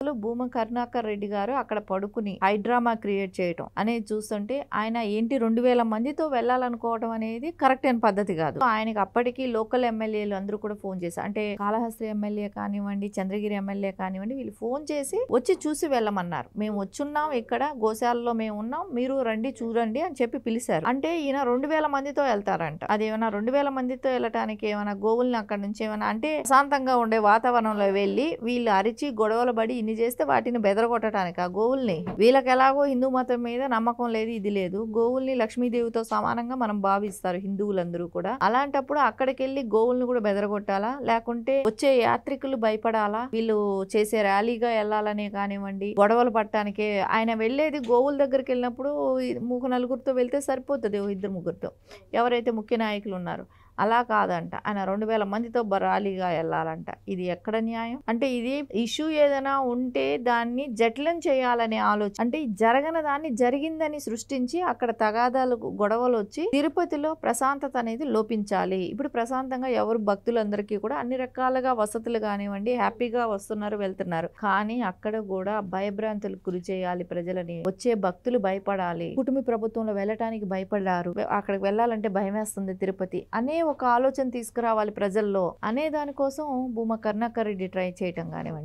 భూమా కరుణాకర్ రెడ్డి గారు అక్కడ పడుకుని హైడ్రామా క్రియేట్ చేయటం అనేది చూస్తుంటే ఆయన ఏంటి 2000 మందితో వెళ్ళాలనుకోవడం అనేది కరెక్ట్ అయిన పద్ధతి కాదు. ఆయనకి అప్పటికి లోకల్ ఎమ్మెల్యేలు అందరూ కూడా ఫోన్ చేశారు. అంటే కాళహస్తి ఎమ్మెల్యే కానివ్వండి, చంద్రగిరి ఎమ్మెల్యే కానివ్వండి, వీళ్ళు ఫోన్ చేసి వచ్చి చూసి వెళ్ళమన్నారు. మేము వచ్చున్నాం, ఇక్కడ గోశాలలో మేము ఉన్నాం, మీరు రండి చూడండి అని చెప్పి పిలిచారు. అంటే ఈయన 2000 మందితో వెళ్తారంట. అదేమన్నా 2000 మందితో వెళ్ళటానికి ఏమైనా గోవుల్ని అక్కడ నుంచి ఏమైనా అంటే ప్రశాంతంగా ఉండే వాతావరణంలో వెళ్ళి వీళ్ళు అరిచి గొడవలు పడి ఇన్ని చేస్తే వాటిని బెదరగొట్టడానికి ఆ గోవుల్ని, వీళ్ళకి ఎలాగో హిందూ మతం మీద నమ్మకం లేదు, ఇది లేదు, గోవుల్ని లక్ష్మీదేవితో సమానంగా మనం భావిస్తారు హిందువులందరూ కూడా. అలాంటప్పుడు అక్కడికి వెళ్ళి గోవుల్ని కూడా బెదరగొట్టాలా, లేకుంటే వచ్చే యాత్రికులు భయపడాలా, వీళ్ళు చేసే ర్యాలీగా వెళ్ళాలనే కానివ్వండి, గొడవలు పట్టడానికే ఆయన వెళ్ళేది. గోవుల దగ్గరికి వెళ్ళినప్పుడు నలుగురితో వెళ్తే సరిపోతుంది, 2-3 ఎవరైతే ముఖ్య నాయకులు ఉన్నారో. అలా కాదంట, ఆయన 2000 మందితో ర్యాలీగా వెళ్ళాలంట. ఇది ఎక్కడ న్యాయం? అంటే ఇది ఇష్యూ ఏదైనా ఉంటే దాన్ని జటిలం చేయాలనే ఆలోచన. అంటే జరగని దాన్ని జరిగిందని సృష్టించి అక్కడ తగాదాలు గొడవలు వచ్చి తిరుపతిలో ప్రశాంతత అనేది లోపించాలి. ఇప్పుడు ప్రశాంతంగా ఎవరు భక్తులందరికీ కూడా అన్ని రకాలుగా వసతులు కానివ్వండి హ్యాపీగా వస్తున్నారు, వెళ్తున్నారు. కానీ అక్కడ కూడా భయభ్రాంతులకు గురి చేయాలి ప్రజలని, వచ్చే భక్తులు భయపడాలి, కుటుంబ ప్రభుత్వంలో వెళ్ళటానికి భయపడారు, అక్కడికి వెళ్ళాలంటే భయం వేస్తుంది తిరుపతి అనే ఒక ఆలోచన తీసుకురావాలి ప్రజల్లో అనే దానికోసం భూమా కరుణాకర్ రెడ్డి ట్రై చేయటం కానివ్వండి.